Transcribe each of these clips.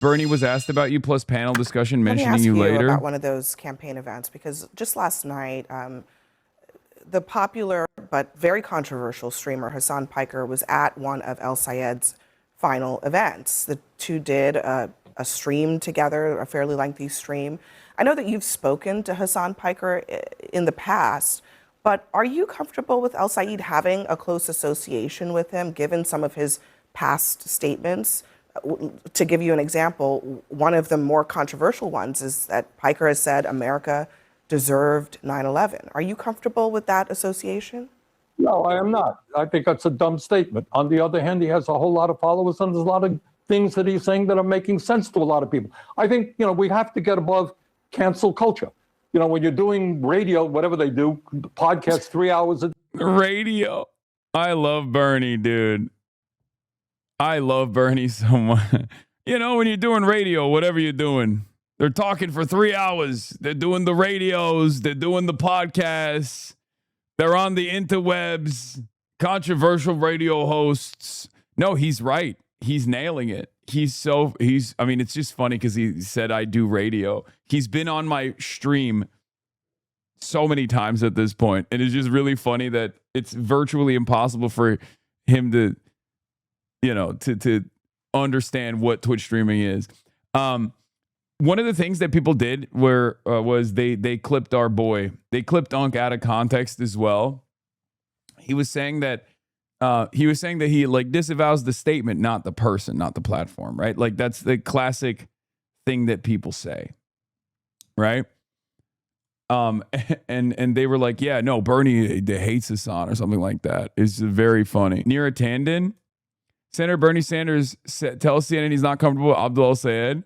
Bernie was asked about you plus panel discussion mentioning you later. Let me ask you about one of those campaign events, because just last night, the popular but very controversial streamer Hasan Piker was at one of El-Sayed's final events. The two did a stream together, a fairly lengthy stream. I know that you've spoken to Hasan Piker in the past, but are you comfortable with El-Sayed having a close association with him, given some of his past statements? To give you an example, one of the more controversial ones is that Piker has said America deserved 9/11. Are you comfortable with that association? No, I am not. I think that's a dumb statement. On the other hand, he has a whole lot of followers, and there's a lot of things that he's saying that are making sense to a lot of people. I think, we have to get above cancel culture. When you're doing radio, whatever they do, podcasts 3 hours a radio. I love Bernie, dude. I love Bernie so much. When you're doing radio, whatever you're doing, they're talking for 3 hours. They're doing the radios. They're doing the podcasts. They're on the interwebs. Controversial radio hosts. No, he's right. He's nailing it. It's just funny because he said, I do radio. He's been on my stream so many times at this point. And it's just really funny that it's virtually impossible for him to, to understand what Twitch streaming is. One of the things that people did was they clipped our boy. They clipped Unc out of context as well. He was saying that he like disavows the statement, not the person, not the platform, right? Like that's the classic thing that people say, right? And they were like, yeah, no, Bernie hates Hasan or something like that. It's very funny. Neera Tanden, Senator Bernie Sanders tells CNN he's not comfortable with Abdul El-Sayed.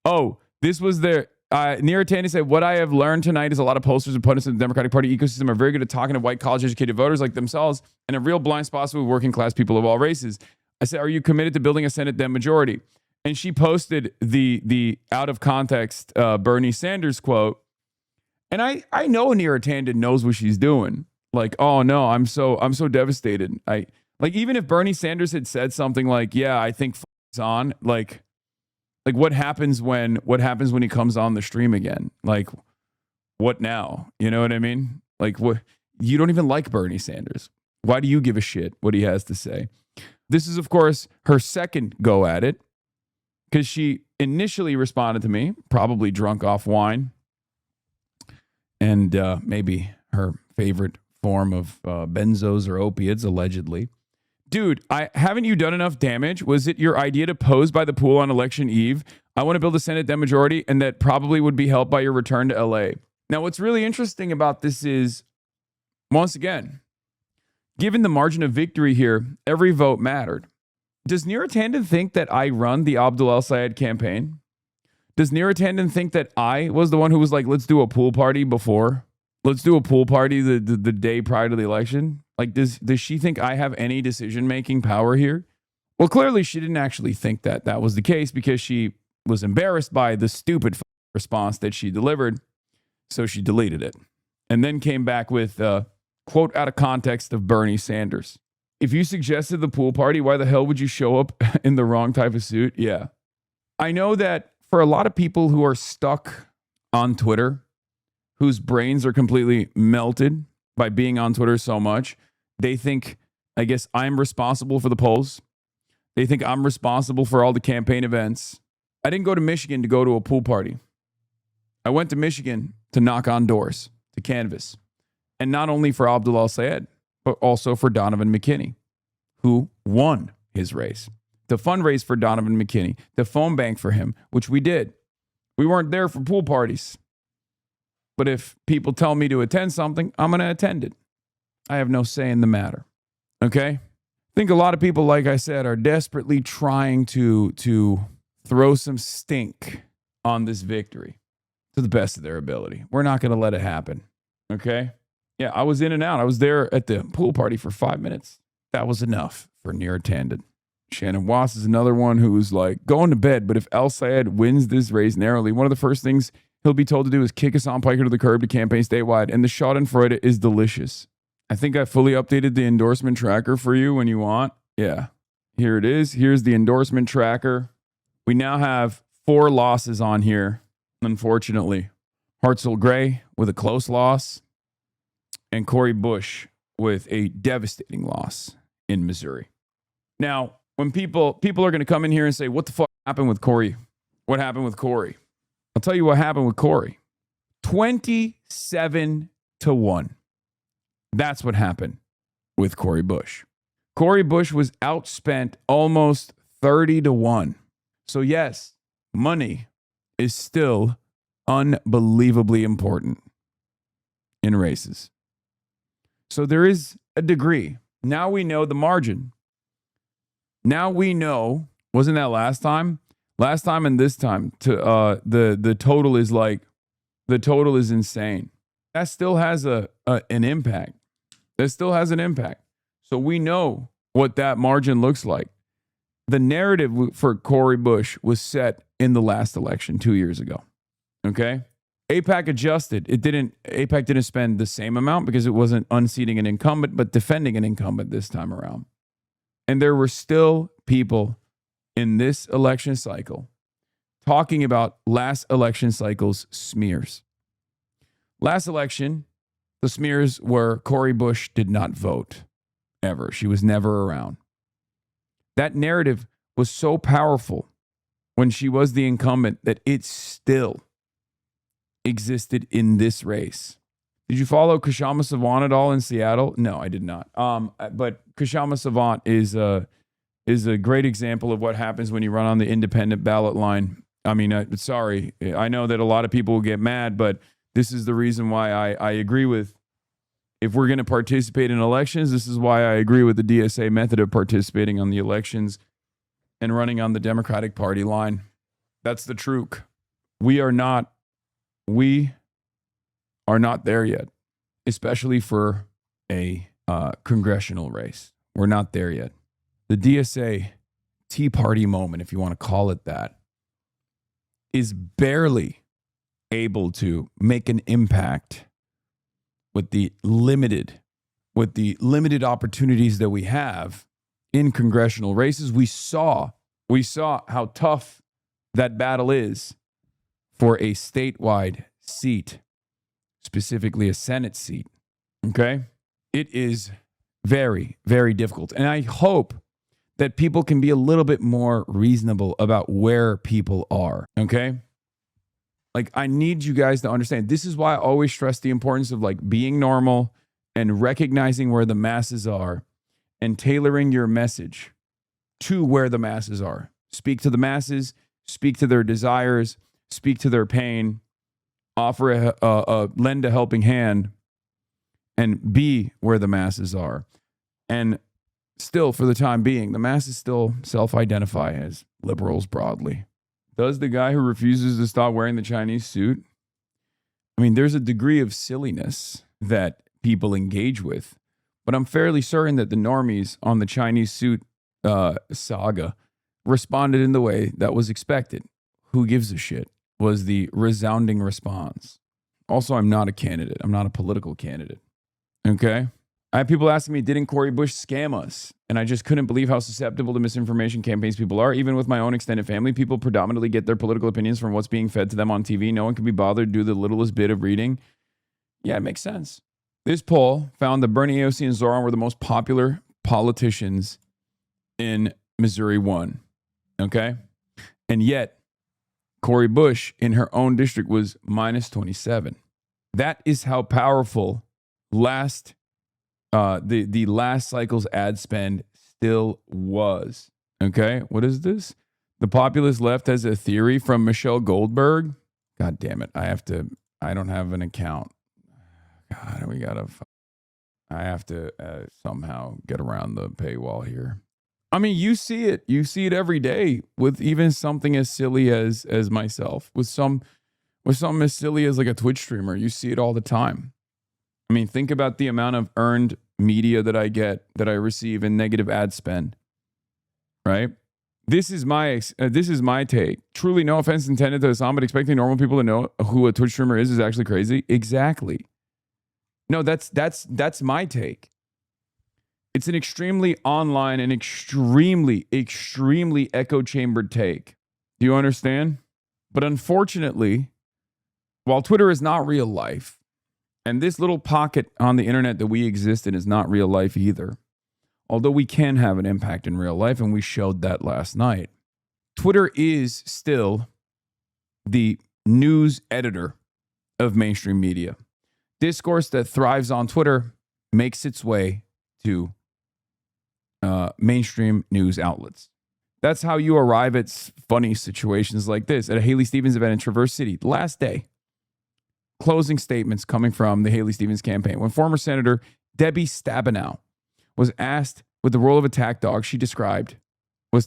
Oh, this was their Neera Tanden said, what I have learned tonight is a lot of posters and pundits in the Democratic Party ecosystem are very good at talking to white college-educated voters like themselves and a real blind spot with working-class people of all races. I said, are you committed to building a Senate Dem majority? And she posted the out-of-context Bernie Sanders quote. And I know Neera Tanden knows what she's doing. Like, oh, no, I'm so devastated. Even if Bernie Sanders had said something like, yeah, I think it's on, like what happens when he comes on the stream again? Like, what now? You know what I mean? Like, what? You don't even like Bernie Sanders. Why do you give a shit what he has to say? This is, of course, her second go at it, because she initially responded to me, probably drunk off wine, and maybe her favorite form of benzos or opiates, allegedly. Dude, haven't you done enough damage? Was it your idea to pose by the pool on election eve? I want to build a Senate Dem majority, and that probably would be helped by your return to LA. Now, what's really interesting about this is, once again, given the margin of victory here, every vote mattered. Does Neera Tanden think that I run the Abdul El-Sayed campaign? Does Neera Tanden think that I was the one who was like, let's do a pool party before? Let's do a pool party the day prior to the election? Like, does she think I have any decision-making power here? Well, clearly she didn't actually think that was the case, because she was embarrassed by the stupid response that she delivered. So she deleted it and then came back with a quote out of context of Bernie Sanders. If you suggested the pool party, why the hell would you show up in the wrong type of suit? Yeah. I know that for a lot of people who are stuck on Twitter, whose brains are completely melted by being on Twitter so much, they think, I guess, I'm responsible for the polls. They think I'm responsible for all the campaign events. I didn't go to Michigan to go to a pool party. I went to Michigan to knock on doors, to canvass. And not only for Abdul El-Sayed, but also for Donovan McKinney, who won his race. To fundraise for Donovan McKinney, to phone bank for him, which we did. We weren't there for pool parties. But if people tell me to attend something, I'm going to attend it. I have no say in the matter. Okay? I think a lot of people, like I said, are desperately trying to throw some stink on this victory to the best of their ability. We're not going to let it happen. Okay? Yeah, I was in and out. I was there at the pool party for 5 minutes. That was enough for Neera Tanden. Shannon Wass is another one who was like, going to bed, but if El-Sayed wins this race narrowly, one of the first things he'll be told to do is kick Hasan Piker to the curb to campaign statewide, and the schadenfreude is delicious. I think I fully updated the endorsement tracker for you when you want. Yeah, here it is. Here's the endorsement tracker. We now have 4 losses on here, unfortunately. Hartzell Gray with a close loss, and Cori Bush with a devastating loss in Missouri. Now, when people are going to come in here and say, what the fuck happened with Cori? What happened with Cori? I'll tell you what happened with Cori. 27-1. That's what happened with Cori Bush. Cori Bush was outspent almost 30-1. So yes, money is still unbelievably important in races. So there is a degree. Now we know the margin. Now we know, wasn't that last time? Last time and this time, the total is insane. That still has an impact. That still has an impact. So we know what that margin looks like. The narrative for Cori Bush was set in the last election 2 years ago. Okay? AIPAC adjusted. AIPAC didn't spend the same amount because it wasn't unseating an incumbent, but defending an incumbent this time around. And there were still people in this election cycle talking about last election cycle's smears. Last election, the smears were Cori Bush did not vote ever. She was never around. That narrative was so powerful when she was the incumbent that it still existed in this race. Did you follow Kshama Savant at all in Seattle? No, I did not. But Kshama Savant is a great example of what happens when you run on the independent ballot line. I mean, sorry, I know that a lot of people will get mad, but this is the reason why I agree with, if we're going to participate in elections, this is why I agree with the DSA method of participating on the elections and running on the Democratic Party line. That's the truth. We are not there yet, especially for a congressional race. We're not there yet. The DSA Tea Party moment, if you want to call it that, is barely able to make an impact with the limited opportunities that we have in congressional races. We saw how tough that battle is for a statewide seat, specifically a Senate seat. Okay? It is very, very difficult. And I hope that people can be a little bit more reasonable about where people are. Okay? Like, I need you guys to understand. This is why I always stress the importance of like being normal and recognizing where the masses are and tailoring your message to where the masses are. Speak to the masses, speak to their desires, speak to their pain, offer lend a helping hand, and be where the masses are. And still, for the time being, the masses still self-identify as liberals broadly. Does the guy who refuses to stop wearing the Chinese suit? I mean, there's a degree of silliness that people engage with, but I'm fairly certain that the normies on the Chinese suit saga responded in the way that was expected. Who gives a shit was the resounding response. Also, I'm not a candidate. I'm not a political candidate. Okay? I have people asking me, didn't Cori Bush scam us? And I just couldn't believe how susceptible to misinformation campaigns people are. Even with my own extended family, people predominantly get their political opinions from what's being fed to them on TV. No one can be bothered to do the littlest bit of reading. Yeah, it makes sense. This poll found that Bernie, AOC, and Zoran were the most popular politicians in Missouri 1. Okay? And yet, Cori Bush in her own district was minus 27. That is how powerful the last cycle's ad spend still was. Okay, what is this? The populist left has a theory from Michelle Goldberg. God damn it! I don't have an account. God, I have to somehow get around the paywall here. I mean, you see it every day with even something as silly as myself, with something as silly as like a Twitch streamer. You see it all the time. I mean, think about the amount of earned media that I receive in negative ad spend, right? This is my take. Truly, no offense intended to Hasan, but expecting normal people to know who a Twitch streamer is actually crazy. Exactly. No, that's my take. It's an extremely online and extremely, extremely echo chambered take. Do you understand? But unfortunately, while Twitter is not real life, and this little pocket on the internet that we exist in is not real life either, although we can have an impact in real life, and we showed that last night, Twitter is still the news editor of mainstream media. Discourse that thrives on Twitter makes its way to mainstream news outlets. That's how you arrive at funny situations like this. At a Haley Stevens event in Traverse City, last day, closing statements coming from the Haley Stevens campaign. When former Senator Debbie Stabenow was tasked with the role of attack dog, she described Twitch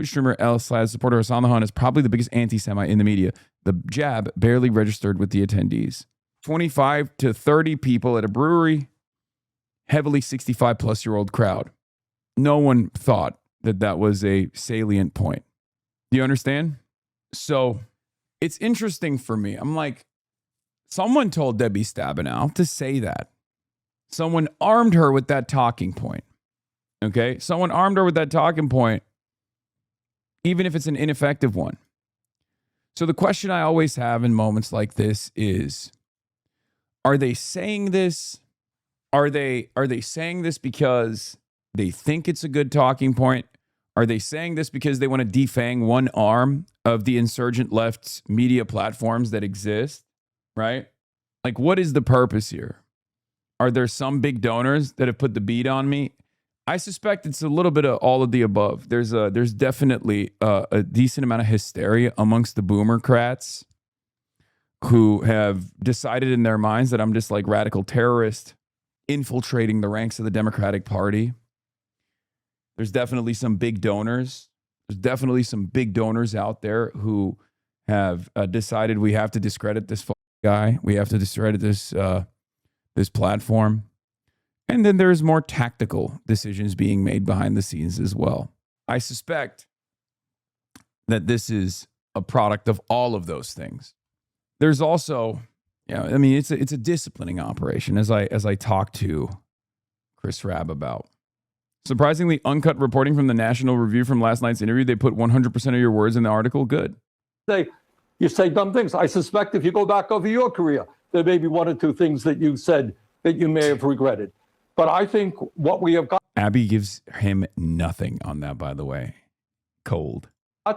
streamer El-Sayed supporter Hasan the Hun as probably the biggest anti-Semite in the media. The jab barely registered with the attendees. 25 to 30 people at a brewery, heavily 65-plus-year-old crowd. No one thought that that was a salient point. Do you understand? So it's interesting for me. I'm like, someone told Debbie Stabenow to say that. Someone armed her with that talking point. Okay? Someone armed her with that talking point, even if it's an ineffective one. So the question I always have in moments like this is, are they saying this? Are they saying this because they think it's a good talking point? Are they saying this because they want to defang one arm of the insurgent left's media platforms that exist? Right? Like, what is the purpose here? Are there some big donors that have put the beat on me? I suspect it's a little bit of all of the above. There's definitely a decent amount of hysteria amongst the boomercrats who have decided in their minds that I'm just like radical terrorist infiltrating the ranks of the Democratic Party. There's definitely some big donors. There's definitely some big donors out there who have decided we have to discredit this guy. We have to discredit this platform. And then there's more tactical decisions being made behind the scenes as well. I suspect that this is a product of all of those things. There's also, I mean, it's a disciplining operation, as I talked to Chris Rabb about. Surprisingly, uncut reporting from the National Review from last night's interview. They put 100% of your words in the article. Good. You say dumb things. I suspect if you go back over your career, there may be one or two things that you said that you may have regretted. But I think what we have got Abby gives him nothing on that, by the way. Cold.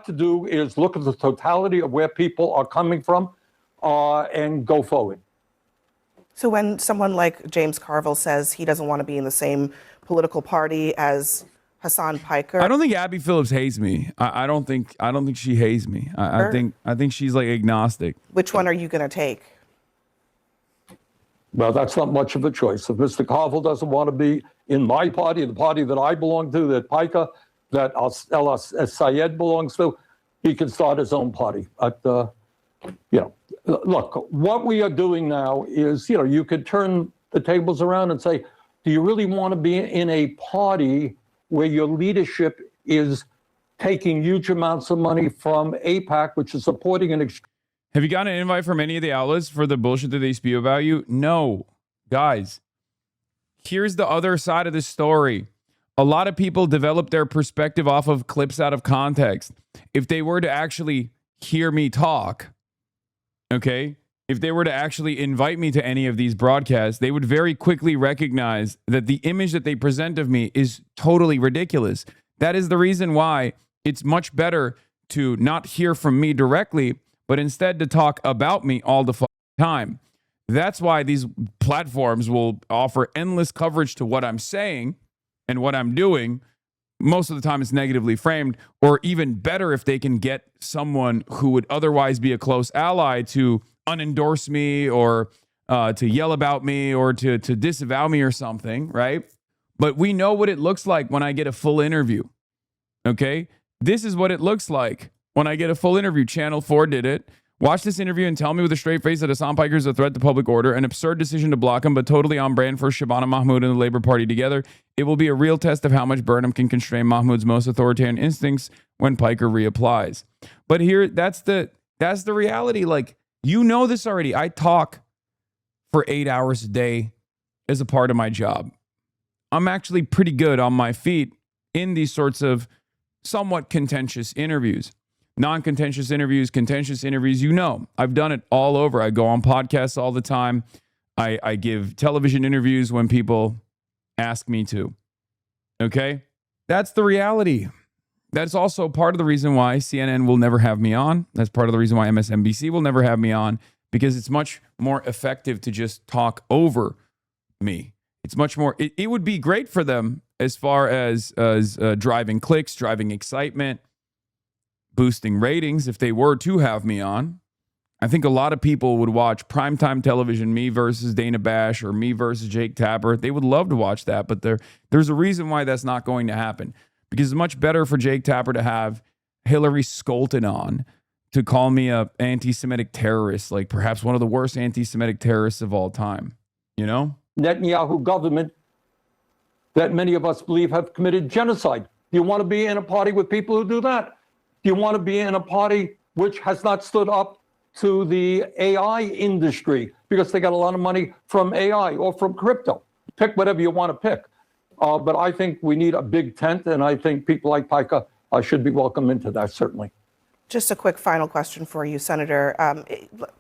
To do is look at the totality of where people are coming from and go forward. So when someone like James Carville says he doesn't want to be in the same political party as Hasan Piker, I don't think Abby Phillips hates me. I don't think she hates me. I think she's like agnostic. which one are you going to take? Well, that's not much of a choice. If Mr. Carville doesn't want to be in my party, the party that I belong to, that Piker, that El-Sayed belongs to, he can start his own party. Look, what we are doing now is, you could turn the tables around and say, do you really want to be in a party where your leadership is taking huge amounts of money from AIPAC, which is supporting an Have you gotten an invite from any of the outlets for the bullshit that they spew about you? No. Guys, here's the other side of the story. A lot of people develop their perspective off of clips out of context. If they were to actually hear me talk, okay, if they were to actually invite me to any of these broadcasts, they would very quickly recognize that the image that they present of me is totally ridiculous. That is the reason why it's much better to not hear from me directly, but instead to talk about me all the time. That's why these platforms will offer endless coverage to what I'm saying and what I'm doing. Most of the time it's negatively framed, or even better if they can get someone who would otherwise be a close ally to unendorse me or to yell about me or to disavow me or something, right? But we know what it looks like when I get a full interview, okay? This is what it looks like when I get a full interview. Channel 4 did it. Watch this interview and tell me with a straight face that Hasan Piker is a threat to public order, an absurd decision to block him, but totally on brand for Shabana Mahmoud and the Labour Party together. It will be a real test of how much Burnham can constrain Mahmoud's most authoritarian instincts when Piker reapplies. But here, that's the reality. Like, you know this already. I talk for 8 hours a day as a part of my job. I'm actually pretty good on my feet in these sorts of somewhat contentious interviews. non-contentious interviews, contentious interviews. You know, I've done it all over. I go on podcasts all the time. I give television interviews when people ask me to. Okay? That's the reality. That's also part of the reason why CNN will never have me on. That's part of the reason why MSNBC will never have me on, because it's much more effective to just talk over me. It's much more, it would be great for them as far as driving clicks, driving excitement, boosting ratings if they were to have me on. I think a lot of people would watch primetime television, me versus Dana Bash or me versus Jake Tapper. They would love to watch that, but there's a reason why that's not going to happen. Because it's much better for Jake Tapper to have Hillary Skolton on to call me a anti-Semitic terrorist, like perhaps one of the worst anti-Semitic terrorists of all time, you know? Netanyahu government that many of us believe have committed genocide. Do you want to be in a party with people who do that? Do you want to be in a party which has not stood up to the AI industry because they got a lot of money from AI or from crypto? Pick whatever you want to pick. But I think we need a big tent, and I think people like Piker should be welcome into that, certainly. Just a quick final question for you, Senator.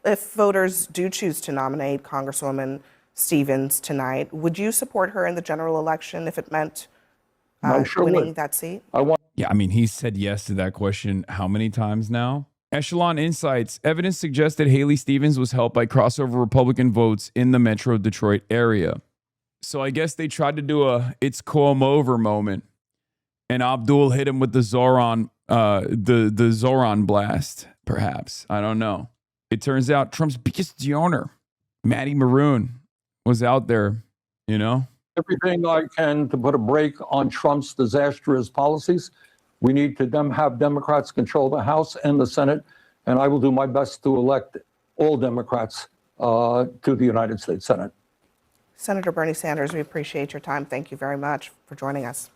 If voters do choose to nominate Congresswoman Stevens tonight, would you support her in the general election if it meant winning that seat? Yeah, I mean, he said yes to that question how many times now? Echelon Insights. Evidence suggests that Haley Stevens was helped by crossover Republican votes in the Metro Detroit area. So I guess they tried to do a "it's Cuomo over" moment, and Abdul hit him with the Zoran, the Zoran blast. Perhaps, I don't know. It turns out Trump's biggest donor, Maddie Maroon, was out there. You know, everything I can to put a brake on Trump's disastrous policies. We need to have Democrats control the House and the Senate, and I will do my best to elect all Democrats to the United States Senate. Senator Bernie Sanders, we appreciate your time. Thank you very much for joining us.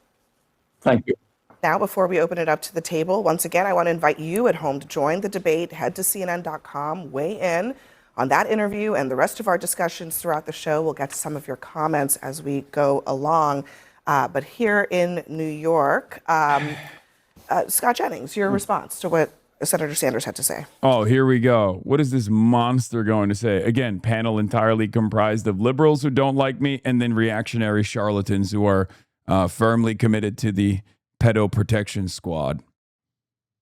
Thank you. Now, before we open it up to the table, once again, I want to invite you at home to join the debate. Head to CNN.com, weigh in on that interview and the rest of our discussions throughout the show. We'll get to some of your comments as we go along. But here in New York, Scott Jennings, your response to what Senator Sanders had to say. Oh, here we go. What is this monster going to say? Again, panel entirely comprised of liberals who don't like me and then reactionary charlatans who are firmly committed to the pedo protection squad,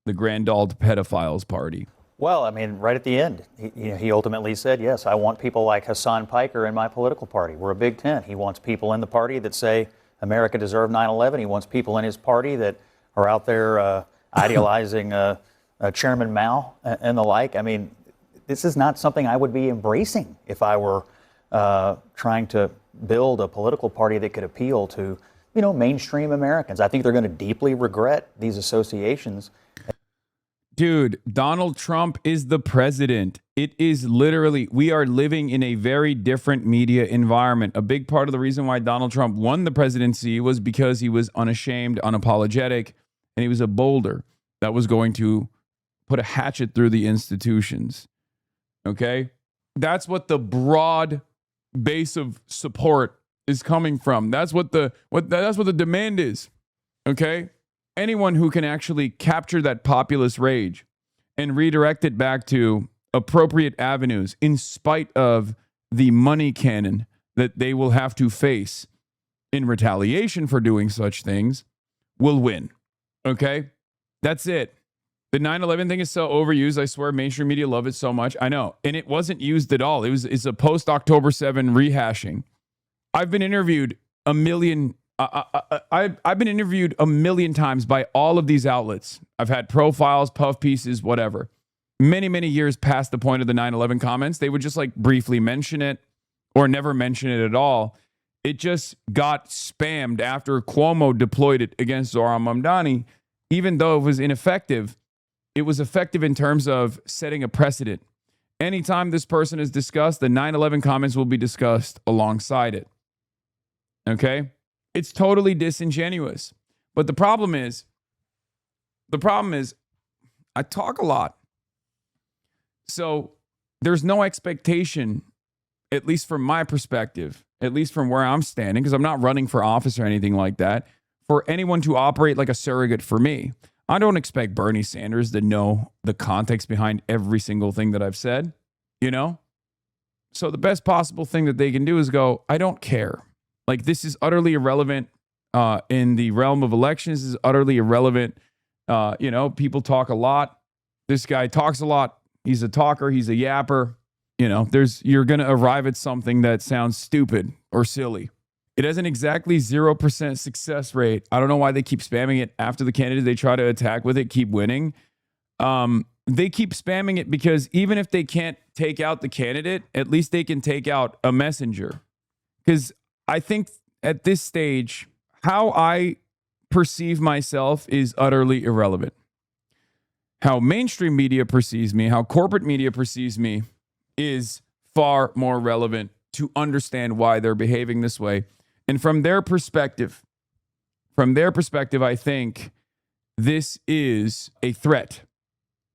the grand old pedophiles party. Well, I mean, right at the end, he ultimately said, yes, I want people like Hasan Piker in my political party. We're a big tent. He wants people in the party that say America deserved 9/11. He wants people in his party that are out there idealizing Chairman Mao and the like. I mean, this is not something I would be embracing if I were trying to build a political party that could appeal to, mainstream Americans. I think they're going to deeply regret these associations. Dude, Donald Trump is the president. It is literally, we are living in a very different media environment. A big part of the reason why Donald Trump won the presidency was because he was unashamed, unapologetic, and he was a boulder that was going to put a hatchet through the institutions. Okay? That's what the broad base of support is coming from. That's what the demand is. Okay? Anyone who can actually capture that populist rage and redirect it back to appropriate avenues in spite of the money cannon that they will have to face in retaliation for doing such things will win. Okay? That's it. The 9/11 thing is so overused. I swear mainstream media love it so much. I know. And it wasn't used at all. It's a post-October 7 rehashing. I've been interviewed I've been interviewed a million times by all of these outlets. I've had profiles, puff pieces, whatever. Many, many years past the point of the 9/11 comments, they would just like briefly mention it or never mention it at all. It just got spammed after Cuomo deployed it against Zohran Mamdani. Even though it was ineffective, it was effective in terms of setting a precedent. Anytime this person is discussed, the 9/11 comments will be discussed alongside it. Okay? It's totally disingenuous. But the problem is, I talk a lot. So there's no expectation, at least from my perspective, at least from where I'm standing, because I'm not running for office or anything like that, for anyone to operate like a surrogate for me. I don't expect Bernie Sanders to know the context behind every single thing that I've said, you know? So the best possible thing that they can do is go, I don't care. Like, this is utterly irrelevant in the realm of elections. This is utterly irrelevant. You know, people talk a lot. This guy talks a lot. He's a talker. He's a yapper. You know, you're going to arrive at something that sounds stupid or silly. It has an exactly 0% success rate. I don't know why they keep spamming it after the candidate they try to attack with it keep winning. They keep spamming it because even if they can't take out the candidate, at least they can take out a messenger. Because I think at this stage, how I perceive myself is utterly irrelevant. How mainstream media perceives me, how corporate media perceives me is far more relevant to understand why they're behaving this way. And from their perspective, I think this is a threat.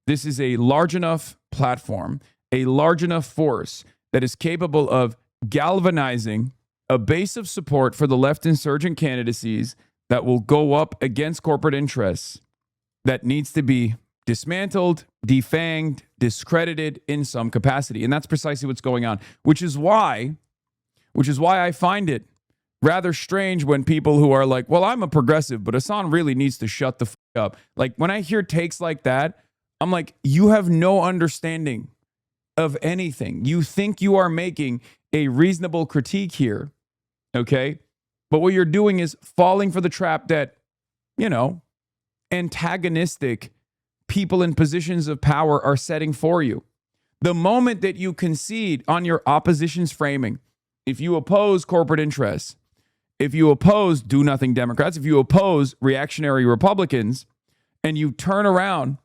This is a large enough platform, a large enough force that is capable of galvanizing a base of support for the left insurgent candidacies that will go up against corporate interests that needs to be dismantled, defanged, discredited in some capacity. And that's precisely what's going on, which is why I find it rather strange when people who are like, well, I'm a progressive, but Hasan really needs to shut the f up. Like, when I hear takes like that, I'm like, you have no understanding of anything. You think you are making a reasonable critique here, okay? But what you're doing is falling for the trap that, you know, antagonistic people in positions of power are setting for you. The moment that you concede on your opposition's framing, if you oppose corporate interests, if you oppose do-nothing Democrats, if you oppose reactionary Republicans, and you turn around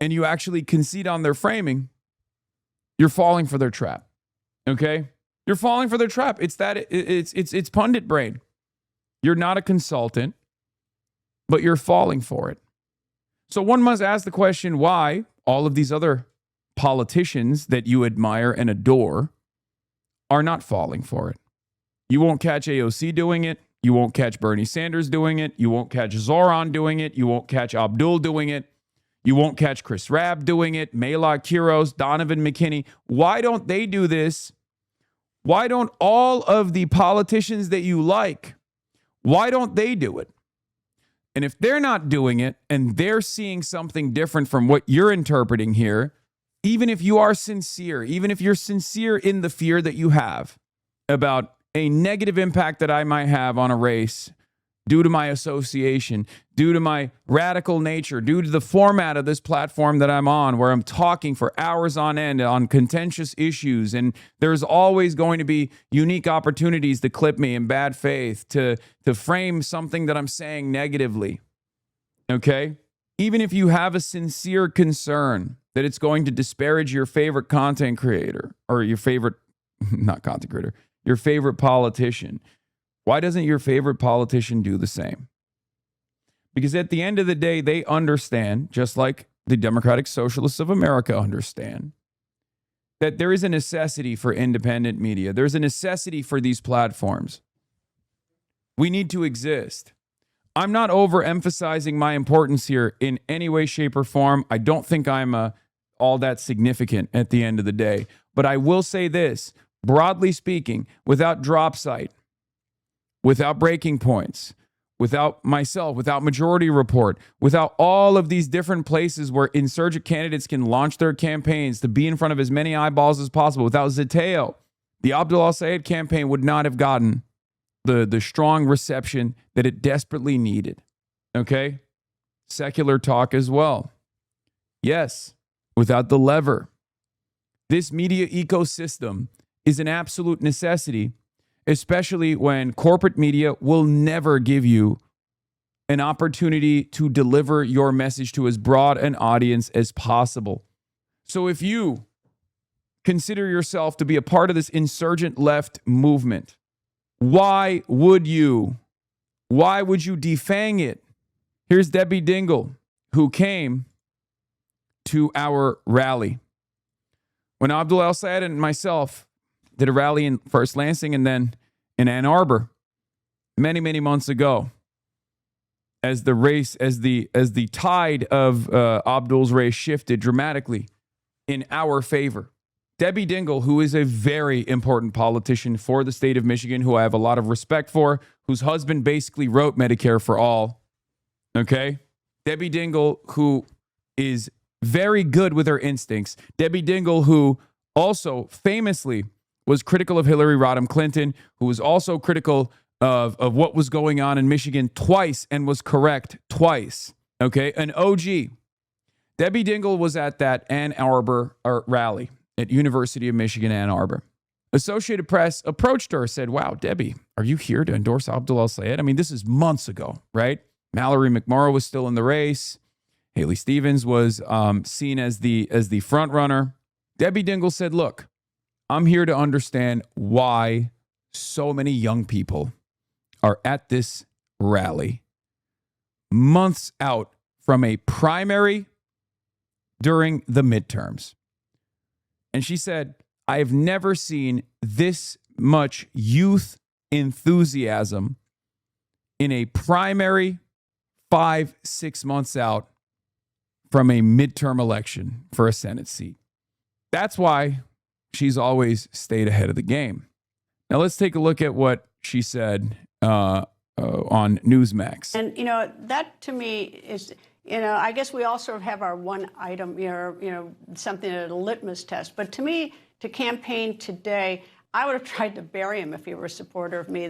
and you actually concede on their framing, you're falling for their trap. Okay? You're falling for their trap. It's pundit brain. You're not a consultant, but you're falling for it. So one must ask the question why all of these other politicians that you admire and adore are not falling for it. You won't catch AOC doing it. You won't catch Bernie Sanders doing it. You won't catch Zoran doing it. You won't catch Abdul doing it. You won't catch Chris Rabb doing it, Maylard Quiros, Donovan McKinney. Why don't they do this? Why don't all of the politicians that you like, why don't they do it? And if they're not doing it and they're seeing something different from what you're interpreting here, even if you are sincere, even if you're sincere in the fear that you have about a negative impact that I might have on a race due to my association, due to my radical nature, due to the format of this platform that I'm on, where I'm talking for hours on end on contentious issues, and there's always going to be unique opportunities to clip me in bad faith, to frame something that I'm saying negatively, okay? Even if you have a sincere concern that it's going to disparage your favorite content creator, or your favorite, not content creator, your favorite politician, why doesn't your favorite politician do the same? Because at the end of the day, they understand, just like the Democratic Socialists of America understand, that there is a necessity for independent media. There's a necessity for these platforms. We need to exist. I'm not overemphasizing my importance here in any way, shape, or form. I don't think I'm all that significant at the end of the day. But I will say this, broadly speaking, without drop site, without breaking points, without myself, without Majority Report, without all of these different places where insurgent candidates can launch their campaigns to be in front of as many eyeballs as possible, without Zeteo, the Abdul El-Sayed campaign would not have gotten the strong reception that it desperately needed. Okay? Secular talk as well. Yes, without the lever. This media ecosystem is an absolute necessity, especially when corporate media will never give you an opportunity to deliver your message to as broad an audience as possible. So if you consider yourself to be a part of this insurgent left movement, why would you defang it? Here's Debbie Dingle, who came to our rally. When Abdul El-Sayed and myself did a rally in first Lansing and then in Ann Arbor many, many months ago. as the tide of Abdul's race shifted dramatically in our favor. Debbie Dingell, who is a very important politician for the state of Michigan, who I have a lot of respect for, whose husband basically wrote Medicare for All. Okay? Debbie Dingell, who is very good with her instincts. Debbie Dingell, who also famously was critical of Hillary Rodham Clinton, who was also critical of what was going on in Michigan twice and was correct twice. Okay? An OG. Debbie Dingell was at that Ann Arbor rally at University of Michigan, Ann Arbor. Associated Press approached her, said, wow, Debbie, are you here to endorse Abdul El-Sayed? I mean, this is months ago, right? Mallory McMorrow was still in the race. Haley Stevens was seen as the front runner. Debbie Dingell said, look, I'm here to understand why so many young people are at this rally months out from a primary during the midterms. And she said, I have never seen this much youth enthusiasm in a primary 5-6 months out from a midterm election for a Senate seat. That's why she's always stayed ahead of the game. Now let's take a look at what she said on Newsmax. And, that to me is, I guess we all sort of have our one item, something at a litmus test. But to me, to campaign today, I would have tried to bury him if he were a supporter of me,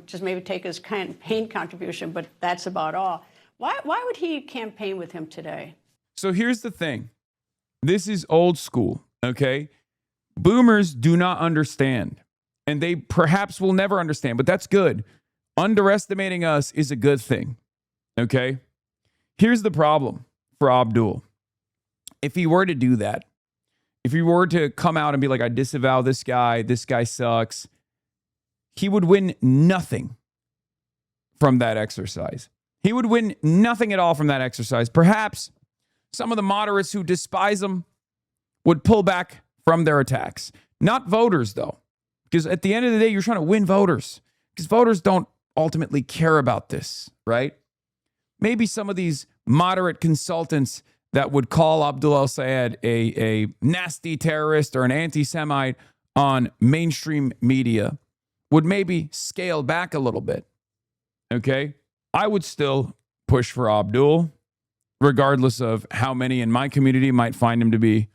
just maybe take his campaign contribution, but that's about all. Why would he campaign with him today? So here's the thing. This is old school, okay? Boomers do not understand, and they perhaps will never understand, but that's good. Underestimating us is a good thing, okay? Here's the problem for Abdul. If he were to do that, if he were to come out and be like, I disavow this guy sucks, he would win nothing from that exercise. He would win nothing at all from that exercise. Perhaps some of the moderates who despise him would pull back from their attacks. Not voters, though, because at the end of the day, you're trying to win voters, because voters don't ultimately care about this, right? Maybe some of these moderate consultants that would call Abdul El-Sayed a nasty terrorist or an anti-Semite on mainstream media would maybe scale back a little bit, okay? I would still push for Abdul, regardless of how many in my community might find him to be,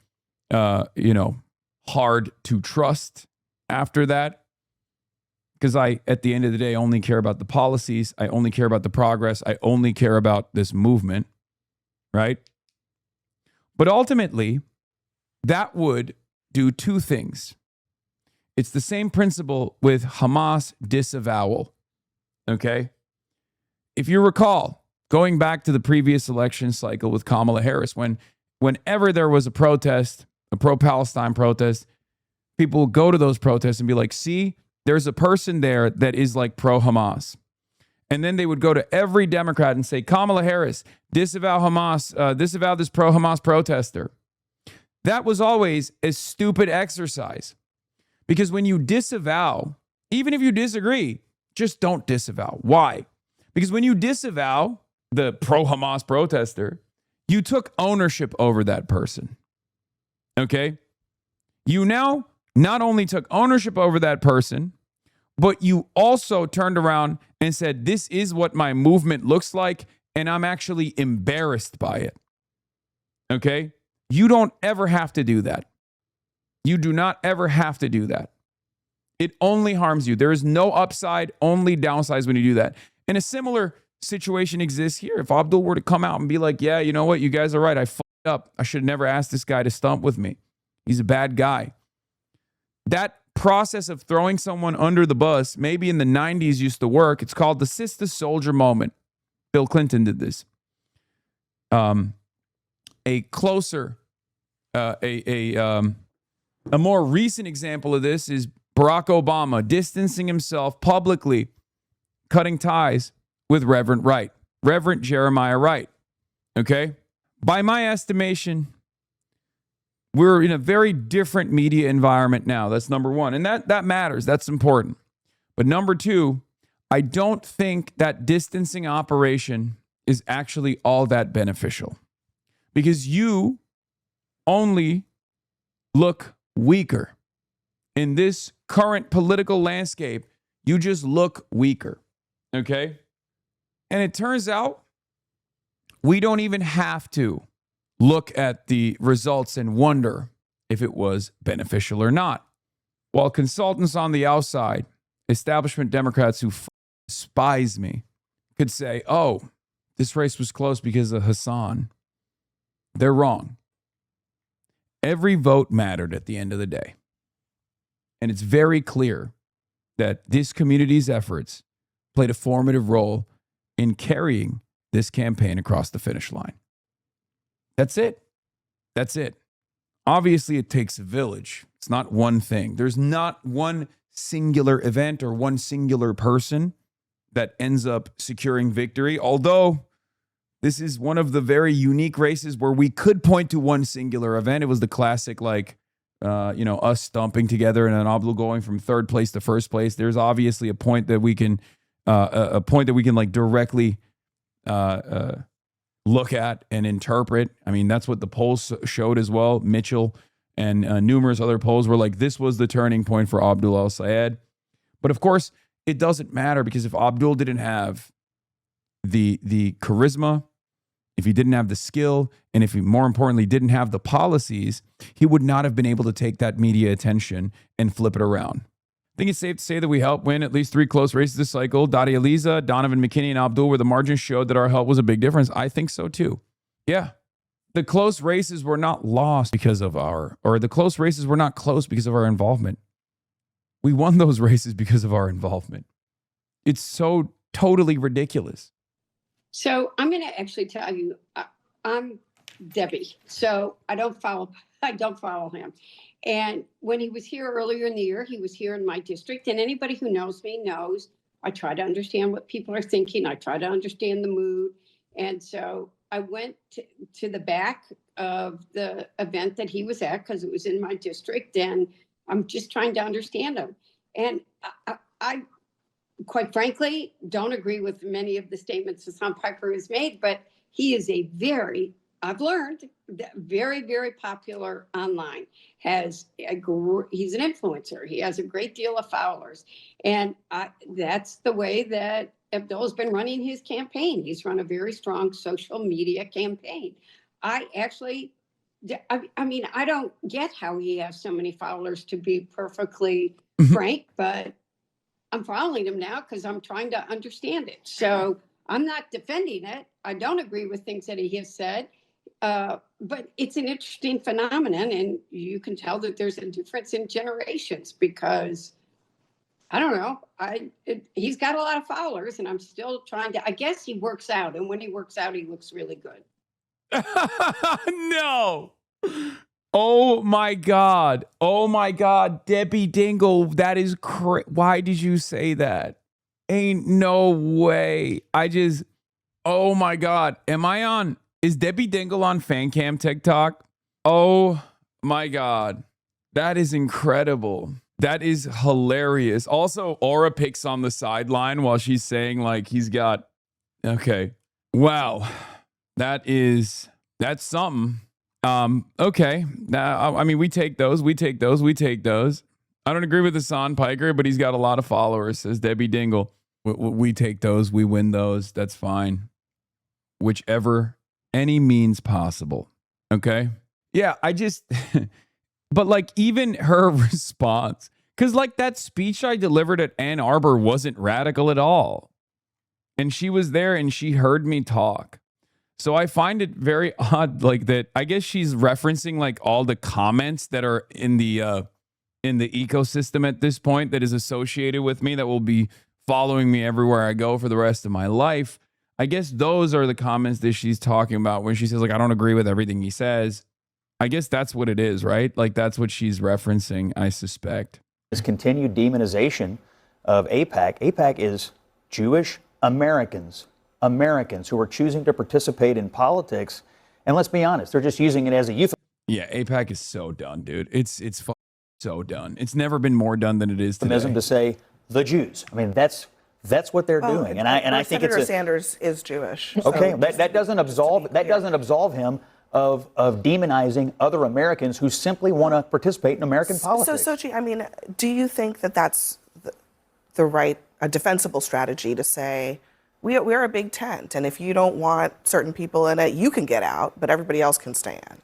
hard to trust after that. Because I, at the end of the day, only care about the policies. I only care about the progress. I only care about this movement, right? But ultimately, that would do two things. It's the same principle with Hamas disavowal, okay? If you recall, going back to the previous election cycle with Kamala Harris, whenever there was a protest, a pro-Palestine protest, people would go to those protests and be like, see, there's a person there that is like pro-Hamas. And then they would go to every Democrat and say, Kamala Harris, disavow Hamas, disavow this pro-Hamas protester. That was always a stupid exercise. Because when you disavow, even if you disagree, just don't disavow. Why? Because when you disavow the pro-Hamas protester, you took ownership over that person. Okay? You now not only took ownership over that person, but you also turned around and said, this is what my movement looks like, and I'm actually embarrassed by it. Okay? You don't ever have to do that. You do not ever have to do that. It only harms you. There is no upside, only downsides when you do that. And a similar situation exists here. If Abdul were to come out and be like, yeah, you know what? You guys are right. I fucked up. I should have never asked this guy to stump with me. He's a bad guy. That process of throwing someone under the bus, maybe in the 90s used to work. It's called the sister soldier moment. Bill Clinton did this. A more recent example of this is Barack Obama distancing himself publicly, cutting ties with Reverend Wright, Reverend Jeremiah Wright. Okay? By my estimation, we're in a very different media environment now. That's number one. And that matters. That's important. But number two, I don't think that distancing operation is actually all that beneficial, because you only look weaker in this current political landscape. You just look weaker. Okay. And it turns out we don't even have to look at the results and wonder if it was beneficial or not. While consultants on the outside, establishment Democrats who despise me, could say, oh, this race was close because of Hasan, they're wrong. Every vote mattered at the end of the day. And it's very clear that this community's efforts played a formative role in carrying this campaign across the finish line. That's it. That's it. Obviously, it takes a village. It's not one thing. There's not one singular event or one singular person that ends up securing victory, although this is one of the very unique races where we could point to one singular event. It was the classic, us stumping together and then Abdul going from third place to first place. There's obviously a point that we can, directly look at and interpret. I mean, that's what the polls showed as well. Mitchell and numerous other polls were like, this was the turning point for Abdul El-Sayed. But of course, it doesn't matter, because if Abdul didn't have the charisma, if he didn't have the skill, and if he, more importantly, didn't have the policies, he would not have been able to take that media attention and flip it around. I think it's safe to say that we helped win at least 3 close races this cycle. Dottie Eliza, Donovan McKinney, and Abdul, where the margin showed that our help was a big difference. I think so too. Yeah. The close races were not lost because of the close races were not close because of our involvement. We won those races because of our involvement. It's so totally ridiculous. So I'm going to actually tell you, I'm Debbie, so I don't follow him. And when he was here earlier in the year, he was here in my district. And anybody who knows me knows I try to understand what people are thinking. I try to understand the mood. And so I went to the back of the event that he was at, because it was in my district. And I'm just trying to understand him. And I quite frankly, don't agree with many of the statements Hasan Piker has made, but he is I've learned, very, very popular online. He's an influencer. He has a great deal of followers. And that's the way that Abdul's been running his campaign. He's run a very strong social media campaign. I don't get how he has so many followers, to be perfectly frank, but I'm following him now because I'm trying to understand it. So I'm not defending it. I don't agree with things that he has said, but it's an interesting phenomenon, and you can tell that there's a difference in generations, because I don't know. He's got a lot of followers, and I'm still trying to. I guess he works out, and when he works out, he looks really good. No. Oh my God. Oh my God. Debbie Dingle. That is why did you say that? Ain't no way. Oh my God. Is Debbie Dingle on FanCam TikTok? Oh my God. That is incredible. That is hilarious. Also, Aura picks on the sideline while she's saying okay. Wow. That's something. Okay. We take those. I don't agree with Hasan Piker, but he's got a lot of followers, says Debbie Dingle. We take those. We win those. That's fine. Whichever, any means possible. Okay. Yeah. But even her response, because that speech I delivered at Ann Arbor wasn't radical at all. And she was there and she heard me talk. So I find it very odd, that. I guess she's referencing all the comments that are in the ecosystem at this point that is associated with me, that will be following me everywhere I go for the rest of my life. I guess those are the comments that she's talking about when she says I don't agree with everything he says. I guess that's what it is, right? That's what she's referencing, I suspect. This continued demonization of AIPAC. AIPAC is Jewish Americans who are choosing to participate in politics. And let's be honest, they're just using it as a euphemism. Yeah, AIPAC is so done, dude. It's so done. It's never been more done than it is today. To say the Jews. That's That's what they're doing, and I think Senator it's Sanders is Jewish. okay. So That doesn't absolve him of demonizing other Americans who simply want to participate in American politics. So Sochi, I mean, do you think that that's the right, a defensible strategy to say, we're a big tent, and if you don't want certain people in it, you can get out, but everybody else can stay in?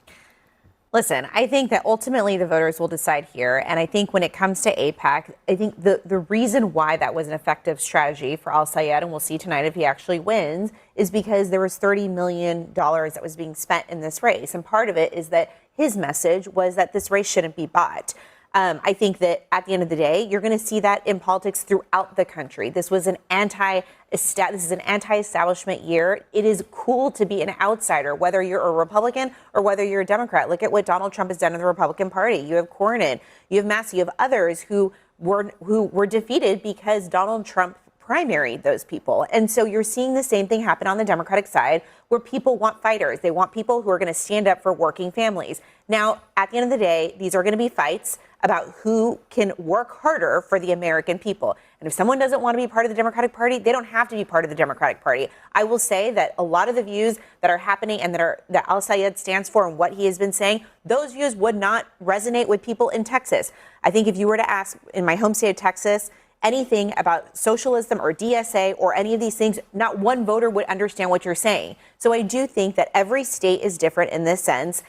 Listen, I think that ultimately the voters will decide here. And I think when it comes to AIPAC, I think the reason why that was an effective strategy for El-Sayed, and we'll see tonight if he actually wins, is because there was $30 million that was being spent in this race. And part of it is that his message was that this race shouldn't be bought. I think that at the end of the day, you're going to see that in politics throughout the country. This is an anti-establishment year. It is cool to be an outsider, whether you're a Republican or whether you're a Democrat. Look at what Donald Trump has done in the Republican Party. You have Cornyn, you have Massey, you have others who were defeated because Donald Trump primaried those people. And so you're seeing the same thing happen on the Democratic side, where people want fighters. They want people who are going to stand up for working families. Now, at the end of the day, these are going to be fights about who can work harder for the American people. And if someone doesn't want to be part of the Democratic Party, they don't have to be part of the Democratic Party. I will say that a lot of the views that are happening and that El-Sayed stands for and what he has been saying, those views would not resonate with people in Texas. I think if you were to ask in my home state of Texas anything about socialism or DSA or any of these things, not one voter would understand what you're saying. So I do think that every state is different in this sense.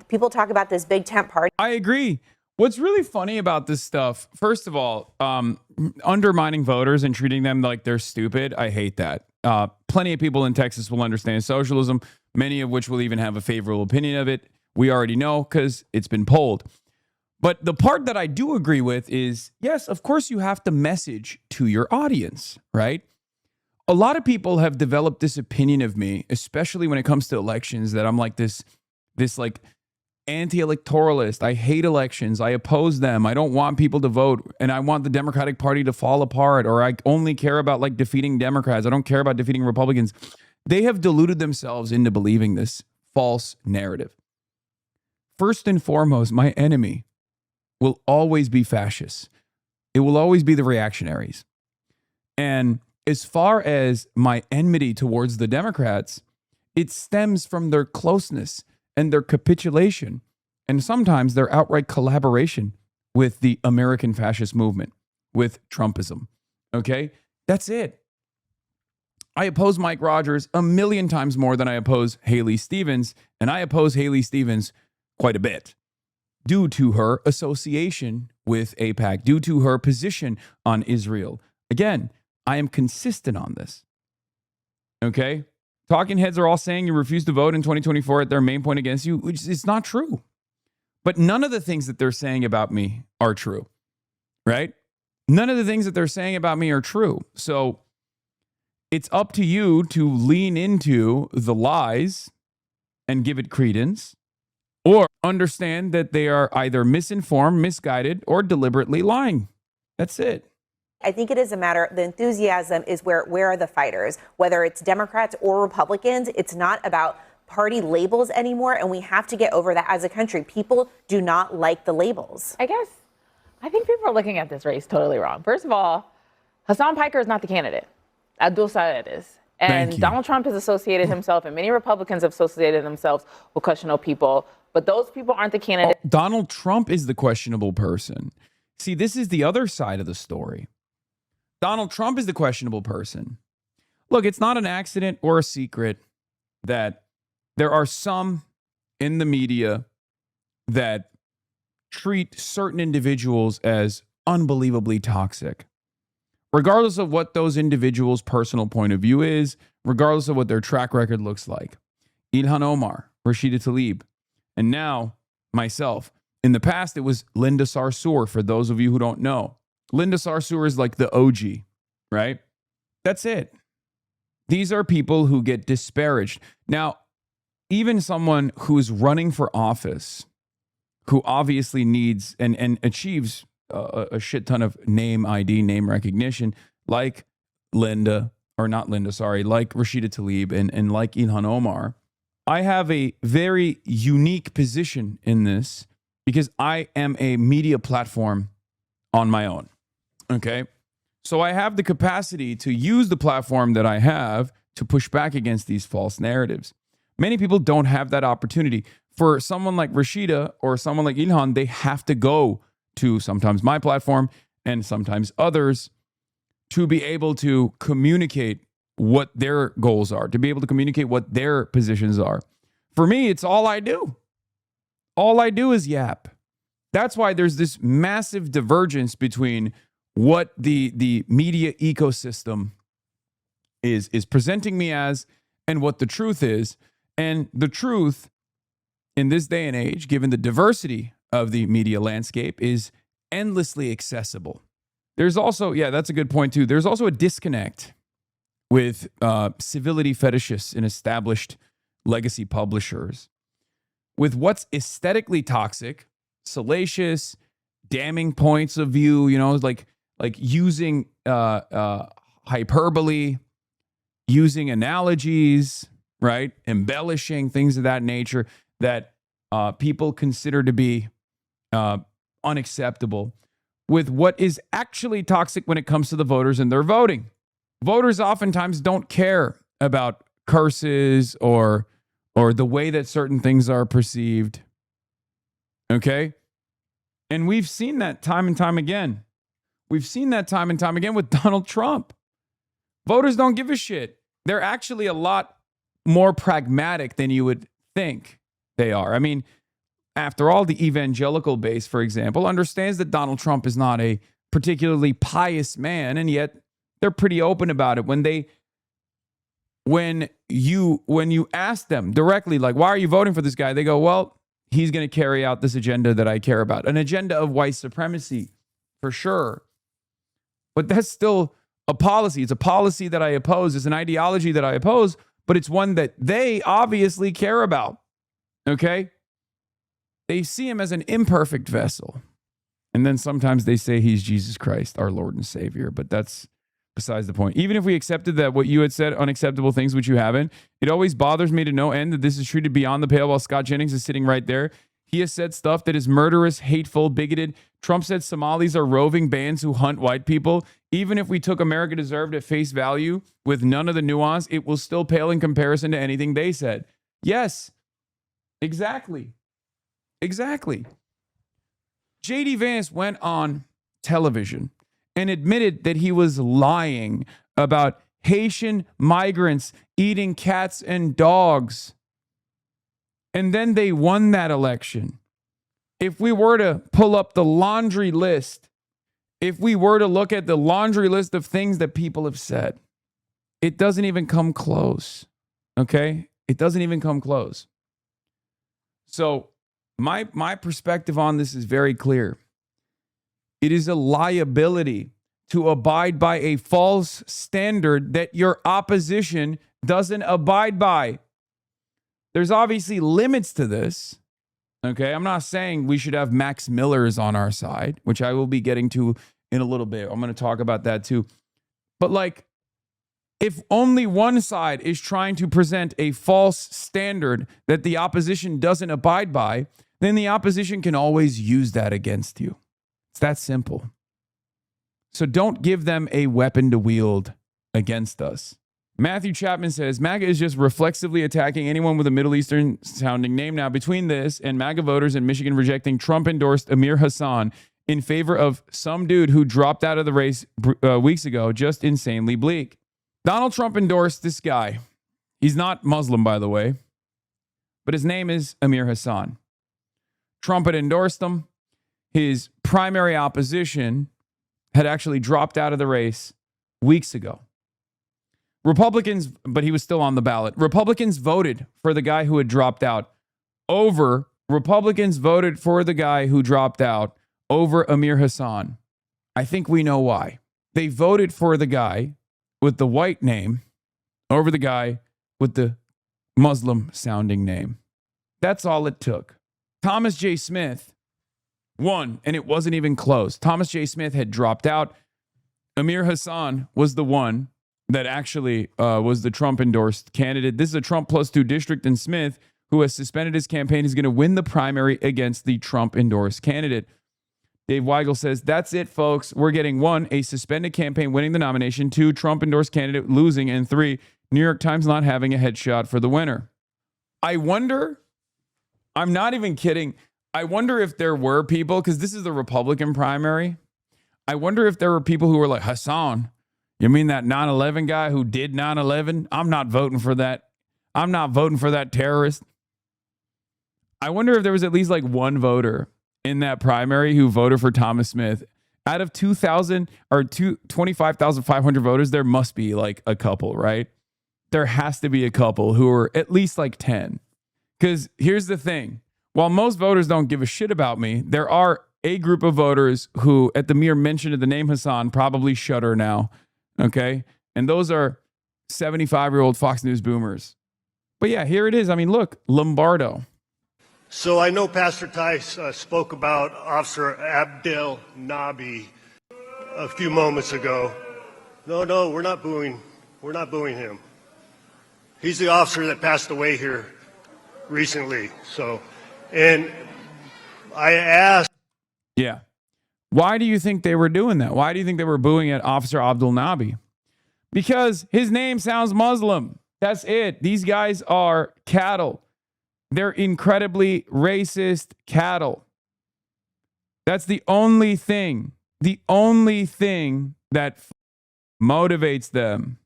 People talk about this big tent party. I agree. What's really funny about this stuff, first of all, undermining voters and treating them like they're stupid, I hate that. Plenty of people in Texas will understand socialism, many of which will even have a favorable opinion of it. We already know because it's been polled. But the part that I do agree with is, yes, of course you have to message to your audience, right? A lot of people have developed this opinion of me, especially when it comes to elections, that I'm like this like anti-electoralist. I hate elections. I oppose them. I don't want people to vote. And I want the Democratic Party to fall apart, or I only care about like defeating Democrats. I don't care about defeating Republicans. They have deluded themselves into believing this false narrative. First and foremost, my enemy will always be fascists. It will always be the reactionaries. And as far as my enmity towards the Democrats, it stems from their closeness and their capitulation, and sometimes their outright collaboration with the American fascist movement, with Trumpism. Okay? That's it. I oppose Mike Rogers a million times more than I oppose Haley Stevens, and I oppose Haley Stevens quite a bit due to her association with AIPAC, due to her position on Israel. Again, I am consistent on this. Okay? Talking heads are all saying you refuse to vote in 2024 at their main point against you, which is not true. But none of the things that they're saying about me are true, right? None of the things that they're saying about me are true. So it's up to you to lean into the lies and give it credence, or understand that they are either misinformed, misguided, or deliberately lying. That's it. I think it is a matter, the enthusiasm is where are the fighters, whether it's Democrats or Republicans. It's not about party labels anymore, and we have to get over that as a country. People do not like the labels. I think people are looking at this race totally wrong. First of all, Hasan Piker is not the candidate. Abdul El-Sayed is. And Donald Trump has associated himself, and many Republicans have associated themselves with questionable people, but those people aren't the candidate. Donald Trump is the questionable person. See, this is the other side of the story. Donald Trump is the questionable person. Look, it's not an accident or a secret that there are some in the media that treat certain individuals as unbelievably toxic. Regardless of what those individuals' personal point of view is, regardless of what their track record looks like. Ilhan Omar, Rashida Tlaib, and now myself. In the past, it was Linda Sarsour, for those of you who don't know. Linda Sarsour is like the OG, right? That's it. These are people who get disparaged. Now, even someone who's running for office, who obviously needs and achieves a shit ton of name ID, name recognition, like Linda, or not Linda, sorry, like Rashida Tlaib and like Ilhan Omar, I have a very unique position in this because I am a media platform on my own. Okay. So I have the capacity to use the platform that I have to push back against these false narratives. Many people don't have that opportunity. For someone like Rashida or someone like Ilhan, they have to go to sometimes my platform and sometimes others to be able to communicate what their goals are, to be able to communicate what their positions are. For me, it's all I do. All I do is yap. That's why there's this massive divergence between what the media ecosystem is presenting me as and what the truth is. And the truth in this day and age, given the diversity of the media landscape, is endlessly accessible. There's also, yeah, that's a good point too. There's also a disconnect with civility fetishists and established legacy publishers with what's aesthetically toxic, salacious, damning points of view, you know, like using hyperbole, using analogies, right? Embellishing, things of that nature that people consider to be unacceptable, with what is actually toxic when it comes to the voters and their voting. Voters oftentimes don't care about curses or the way that certain things are perceived. Okay? And we've seen that time and time again. We've seen that time and time again with Donald Trump. Voters don't give a shit. They're actually a lot more pragmatic than you would think they are. I mean, after all, the evangelical base, for example, understands that Donald Trump is not a particularly pious man, and yet they're pretty open about it. When you ask them directly, like, why are you voting for this guy? They go, well, he's going to carry out this agenda that I care about, an agenda of white supremacy, for sure. But that's still a policy. It's a policy that I oppose. It's an ideology that I oppose, but it's one that they obviously care about. Okay? They see him as an imperfect vessel. And then sometimes they say he's Jesus Christ, our Lord and Savior. But that's besides the point. Even if we accepted that what you had said, unacceptable things, which you haven't, it always bothers me to no end that this is treated beyond the pale while Scott Jennings is sitting right there. He has said stuff that is murderous, hateful, bigoted. Trump said Somalis are roving bands who hunt white people. Even if we took America Deserved at face value with none of the nuance, it will still pale in comparison to anything they said. Yes, exactly. Exactly. J.D. Vance went on television and admitted that he was lying about Haitian migrants eating cats and dogs. And then they won that election. If we were to pull up the laundry list, if we were to look at the laundry list of things that people have said, it doesn't even come close. Okay? It doesn't even come close. So my perspective on this is very clear. It is a liability to abide by a false standard that your opposition doesn't abide by. There's obviously limits to this. Okay, I'm not saying we should have Max Millers on our side, which I will be getting to in a little bit. I'm going to talk about that too. But like, if only one side is trying to present a false standard that the opposition doesn't abide by, then the opposition can always use that against you. It's that simple. So don't give them a weapon to wield against us. Matthew Chapman says, MAGA is just reflexively attacking anyone with a Middle Eastern sounding name. Now, between this and MAGA voters in Michigan rejecting Trump-endorsed Amir Hasan in favor of some dude who dropped out of the race weeks ago, just insanely bleak. Donald Trump endorsed this guy. He's not Muslim, by the way, but his name is Amir Hasan. Trump had endorsed him. His primary opposition had actually dropped out of the race weeks ago. Republicans, but he was still on the ballot. Republicans voted for the guy who had dropped out over Amir Hasan. I think we know why. They voted for the guy with the white name over the guy with the Muslim sounding name. That's all it took. Thomas J. Smith won, and it wasn't even close. Thomas J. Smith had dropped out. Amir Hasan was the one that actually was the Trump-endorsed candidate. This is a Trump +2 district, and Smith, who has suspended his campaign, is going to win the primary against the Trump-endorsed candidate. Dave Weigel says, that's it, folks. We're getting 1, a suspended campaign winning the nomination, 2, Trump-endorsed candidate losing, and 3, New York Times not having a headshot for the winner. I wonder, I'm not even kidding, I wonder if there were people, because this is the Republican primary, I wonder if there were people who were like, Hasan, you mean that 9/11 guy who did 9/11? I'm not voting for that. I'm not voting for that terrorist. I wonder if there was at least like one voter in that primary who voted for Thomas Smith. Out of 2,000 or 25,500 voters, there must be like a couple, right? There has to be a couple who are at least like 10. Because here's the thing. While most voters don't give a shit about me, there are a group of voters who, at the mere mention of the name Hasan, probably shudder now. Okay? And those are 75-year-old Fox News boomers. But yeah, here it is. I mean, look, Lombardo. So I know Pastor Tice spoke about Officer Abdel Nabi a few moments ago. No, we're not booing. We're not booing him. He's the officer that passed away here recently. So, and I asked. Yeah. Why do you think they were doing that? Why do you think they were booing at Officer Abdel Nabi? Because his name sounds Muslim. That's it. These guys are cattle. They're incredibly racist cattle. That's the only thing that motivates them.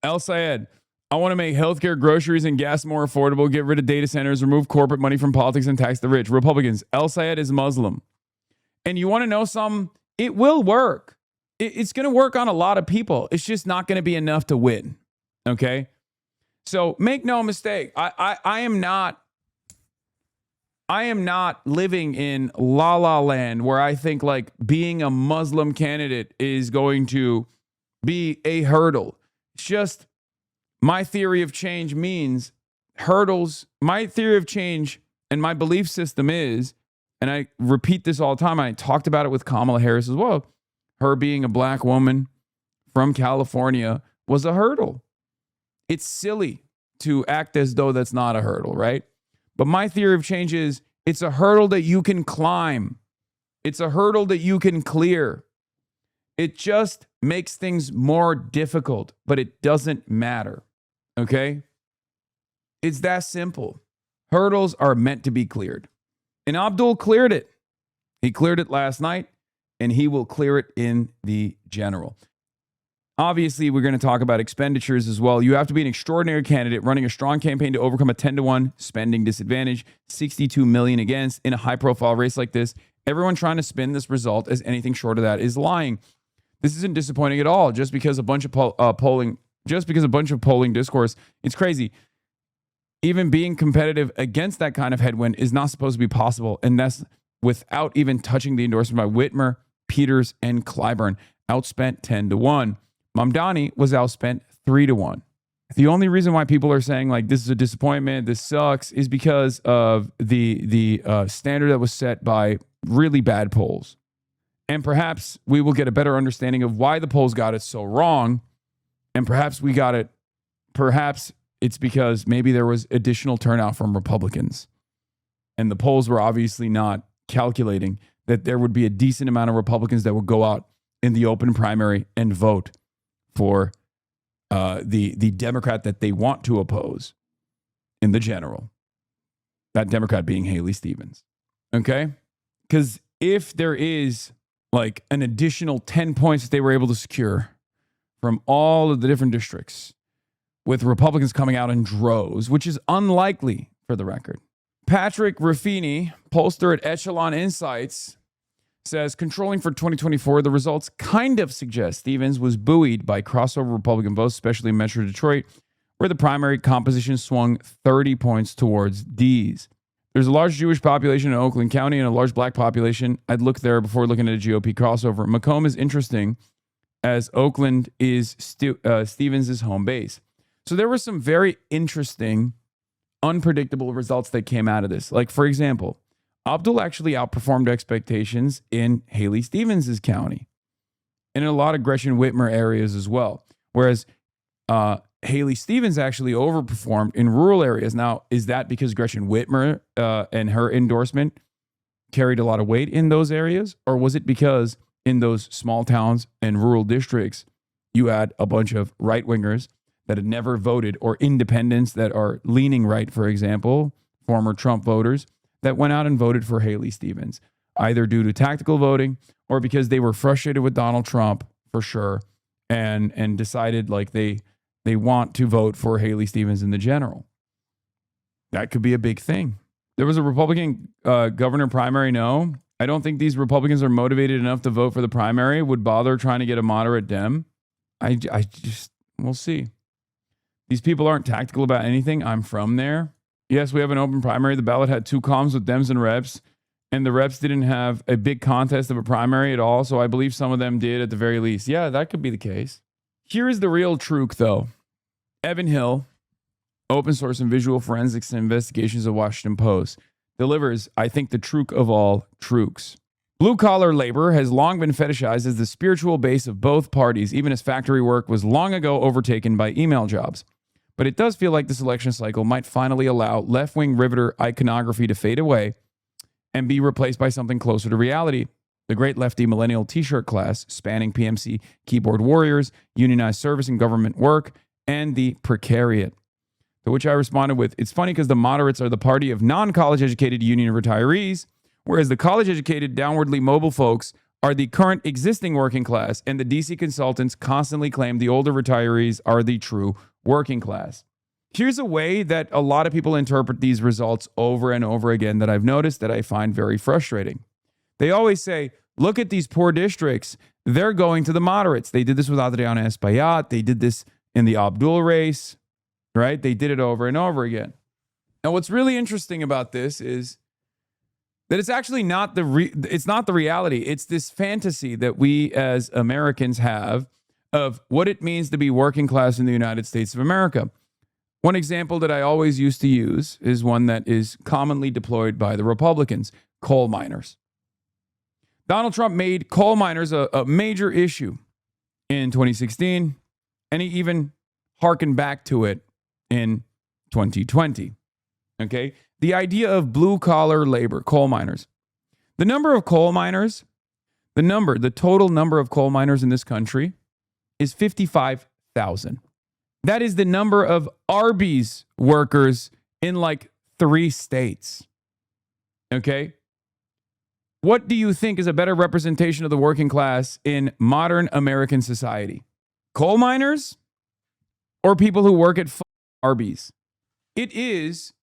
El-Sayed, I want to make healthcare, groceries, and gas more affordable, get rid of data centers, remove corporate money from politics, and tax the rich. Republicans, El-Sayed is Muslim. And you want to know something? It will work. It's going to work on a lot of people. It's just not going to be enough to win. Okay? So make no mistake. I am not living in La La Land where I think like being a Muslim candidate is going to be a hurdle. It's just my theory of change means hurdles. My theory of change and my belief system is, and I repeat this all the time, I talked about it with Kamala Harris as well, her being a black woman from California was a hurdle. It's silly to act as though that's not a hurdle, right? But my theory of change is it's a hurdle that you can climb. It's a hurdle that you can clear. It just makes things more difficult, but it doesn't matter, okay? It's that simple. Hurdles are meant to be cleared. And Abdul cleared it. He cleared it last night, and he will clear it in the general. Obviously, we're going to talk about expenditures as well. You have to be an extraordinary candidate running a strong campaign to overcome a 10-to-1 spending disadvantage, 62 million against in a high-profile race like this. Everyone trying to spin this result as anything short of that is lying. This isn't disappointing at all. Just because a bunch of polling discourse, it's crazy. Even being competitive against that kind of headwind is not supposed to be possible, and that's without even touching the endorsement by Whitmer, Peters, and Clyburn. Outspent 10-to-1. Mamdani was outspent 3-to-1. The only reason why people are saying like this is a disappointment, this sucks, is because of the standard that was set by really bad polls. And perhaps we will get a better understanding of why the polls got it so wrong. And perhaps it's because maybe there was additional turnout from Republicans. And the polls were obviously not calculating that there would be a decent amount of Republicans that would go out in the open primary and vote for the Democrat that they want to oppose in the general. That Democrat being Haley Stevens. Okay? Because if there is like an additional 10 points that they were able to secure from all of the different districts, with Republicans coming out in droves, which is unlikely for the record. Patrick Ruffini, pollster at Echelon Insights, says, controlling for 2024, the results kind of suggest Stevens was buoyed by crossover Republican votes, especially in Metro Detroit, where the primary composition swung 30 points towards D's. There's a large Jewish population in Oakland County and a large black population. I'd look there before looking at a GOP crossover. Macomb is interesting as Oakland is Stevens' home base. So there were some very interesting, unpredictable results that came out of this. Like, for example, Abdul actually outperformed expectations in Haley Stevens' county and in a lot of Gretchen Whitmer areas as well. Whereas Haley Stevens actually overperformed in rural areas. Now, is that because Gretchen Whitmer and her endorsement carried a lot of weight in those areas? Or was it because in those small towns and rural districts, you had a bunch of right-wingers that had never voted, or independents that are leaning right, for example, former Trump voters, that went out and voted for Haley Stevens, either due to tactical voting or because they were frustrated with Donald Trump, for sure, and decided like they want to vote for Haley Stevens in the general. That could be a big thing. There was a Republican governor primary. No, I don't think these Republicans are motivated enough to vote for the primary, would bother trying to get a moderate Dem. I just, we'll see. These people aren't tactical about anything. I'm from there. Yes, we have an open primary. The ballot had 2 columns with Dems and reps, and the reps didn't have a big contest of a primary at all. So I believe some of them did at the very least. Yeah, that could be the case. Here is the real truth, though. Evan Hill, open source and visual forensics and investigations of Washington Post, delivers, I think, the truth of all truths. Blue-collar labor has long been fetishized as the spiritual base of both parties, even as factory work was long ago overtaken by email jobs. But it does feel like this election cycle might finally allow left-wing riveter iconography to fade away and be replaced by something closer to reality. The great lefty millennial t-shirt class, spanning PMC keyboard warriors, unionized service and government work, and the precariat. To which I responded with, it's funny because the moderates are the party of non-college educated union retirees, whereas the college-educated, downwardly mobile folks are the current existing working class, and the DC consultants constantly claim the older retirees are the true working class. Here's a way that a lot of people interpret these results over and over again that I've noticed that I find very frustrating. They always say, look at these poor districts. They're going to the moderates. They did this with Adriana Espaillat. They did this in the Abdul race, right? They did it over and over again. Now, what's really interesting about this is that it's actually not it's not the reality. It's this fantasy that we as Americans have of what it means to be working class in the United States of America. One example that I always used to use is one that is commonly deployed by the Republicans: coal miners. Donald Trump made coal miners a major issue in 2016, and he even harkened back to it in 2020. Okay? The idea of blue-collar labor, coal miners. The number of coal miners, the total number of coal miners in this country is 55,000. That is the number of Arby's workers in like 3 states. Okay? What do you think is a better representation of the working class in modern American society? Coal miners or people who work at Arby's? It is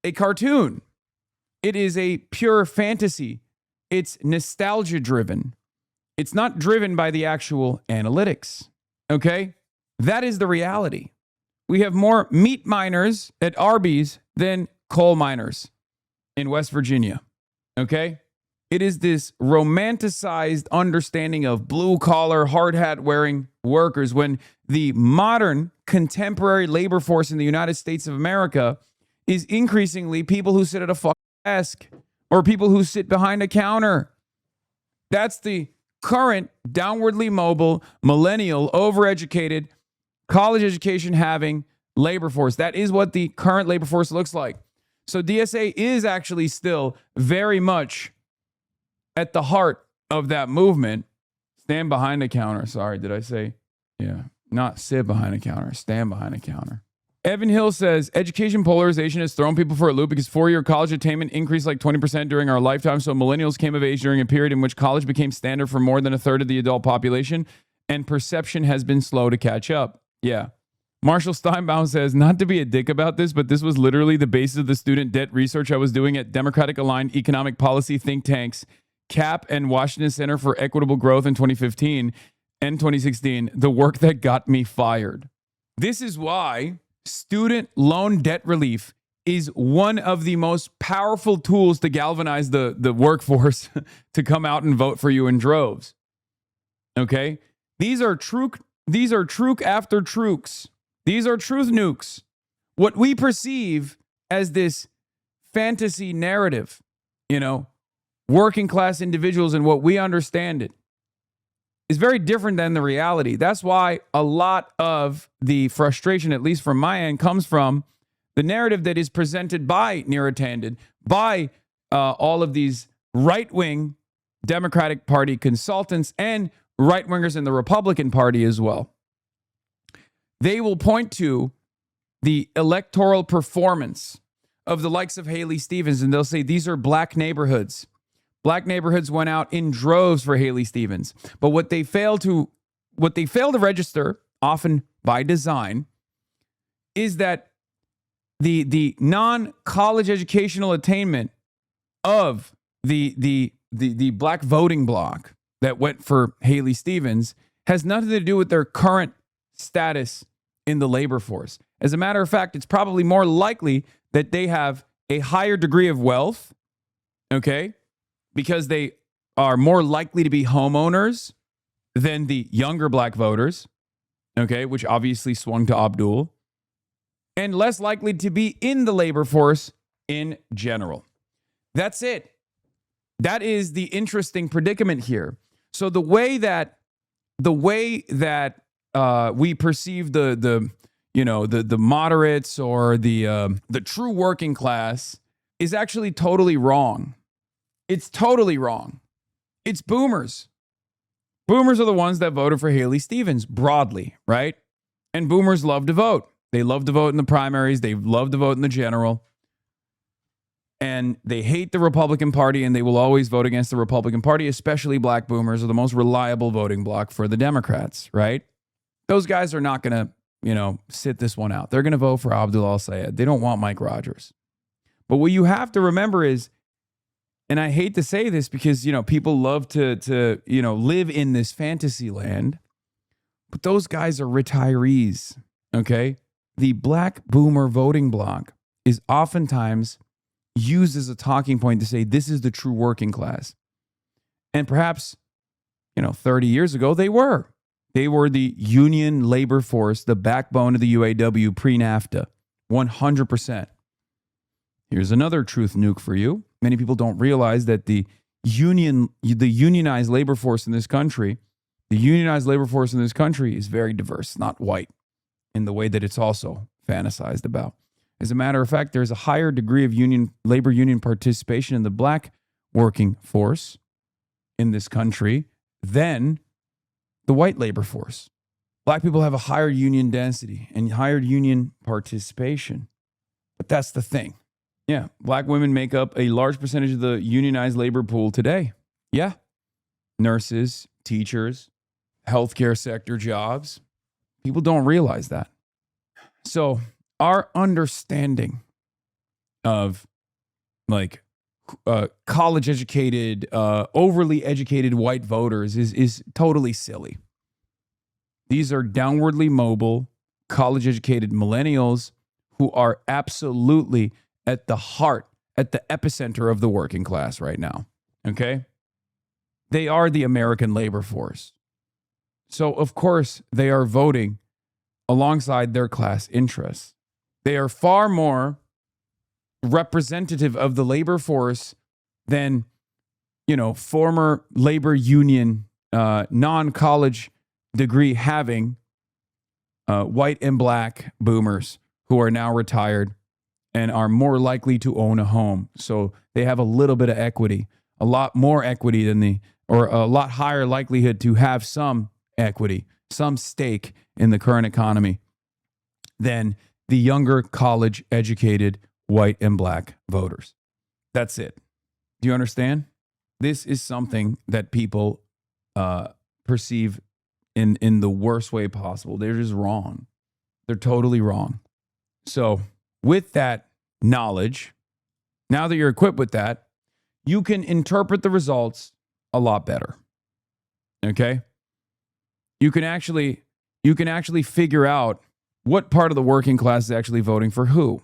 a cartoon. It is a pure fantasy. It's nostalgia driven. It's not driven by the actual analytics. Okay? That is the reality. We have more meat miners at Arby's than coal miners in West Virginia. Okay? It is this romanticized understanding of blue-collar, hard hat-wearing workers when the modern, contemporary labor force in the United States of America is increasingly people who sit at a fucking desk or people who sit behind a counter. That's the current downwardly mobile, millennial, overeducated, college education having labor force. That is what the current labor force looks like. So DSA is actually still very much at the heart of that movement. Stand behind a counter. Sorry, did I say? Yeah, not sit behind a counter, stand behind a counter. Evan Hill says, education polarization has thrown people for a loop because 4-year college attainment increased like 20% during our lifetime. So millennials came of age during a period in which college became standard for more than a third of the adult population, and perception has been slow to catch up. Yeah. Marshall Steinbaum says, not to be a dick about this, but this was literally the basis of the student debt research I was doing at Democratic-aligned economic policy think tanks, CAP and Washington Center for Equitable Growth in 2015 and 2016, the work that got me fired. This is why student loan debt relief is one of the most powerful tools to galvanize the workforce to come out and vote for you in droves. Okay? These are truth after truths. These are truth nukes. What we perceive as this fantasy narrative, working class individuals and what we understand it, is very different than the reality. That's why a lot of the frustration, at least from my end, comes from the narrative that is presented by Neera Tanden, by all of these right-wing Democratic Party consultants and right-wingers in the Republican Party as well. They will point to the electoral performance of the likes of Haley Stevens, and they'll say these are black neighborhoods. Black neighborhoods went out in droves for Haley Stevens. But what they fail to register, often by design, is that the non-college educational attainment of the black voting bloc that went for Haley Stevens has nothing to do with their current status in the labor force. As a matter of fact, it's probably more likely that they have a higher degree of wealth, okay, because they are more likely to be homeowners than the younger black voters, okay, which obviously swung to Abdul, and less likely to be in the labor force in general. That's it. That is the interesting predicament here. So the way that we perceive the moderates or the true working class is actually totally wrong. It's totally wrong. It's boomers. Boomers are the ones that voted for Haley Stevens broadly, right? And boomers love to vote. They love to vote in the primaries. They love to vote in the general. And they hate the Republican Party, and they will always vote against the Republican Party, especially black boomers are the most reliable voting bloc for the Democrats, right? Those guys are not going to, sit this one out. They're going to vote for Abdul El-Sayed. They don't want Mike Rogers. But what you have to remember is, and I hate to say this because, people love to live in this fantasy land, but those guys are retirees, okay? The black boomer voting bloc is oftentimes used as a talking point to say this is the true working class. And perhaps, 30 years ago, they were. They were the union labor force, the backbone of the UAW pre-NAFTA, 100%. Here's another truth nuke for you. Many people don't realize that the unionized labor force in this country, is very diverse, not white, in the way that it's also fantasized about. As a matter of fact, there's a higher degree of labor union participation in the black working force in this country than the white labor force. Black people have a higher union density and higher union participation. But that's the thing. Yeah, black women make up a large percentage of the unionized labor pool today. Yeah. Nurses, teachers, healthcare sector jobs. People don't realize that. So our understanding of college educated, overly educated white voters is totally silly. These are downwardly mobile, college educated millennials who are absolutely at the heart, at the epicenter of the working class right now. Okay? They are the American labor force. So, of course, they are voting alongside their class interests. They are far more representative of the labor force than, former labor union, non-college degree having white and black boomers who are now retired and are more likely to own a home. So they have a little bit of equity, a lot more equity than or a lot higher likelihood to have some equity, some stake in the current economy than the younger college educated white and black voters. That's it. Do you understand? This is something that people perceive in the worst way possible. They're just wrong. They're totally wrong. So with that knowledge, now that you're equipped with that, you can interpret the results a lot better. Okay? You can actually figure out what part of the working class is actually voting for who.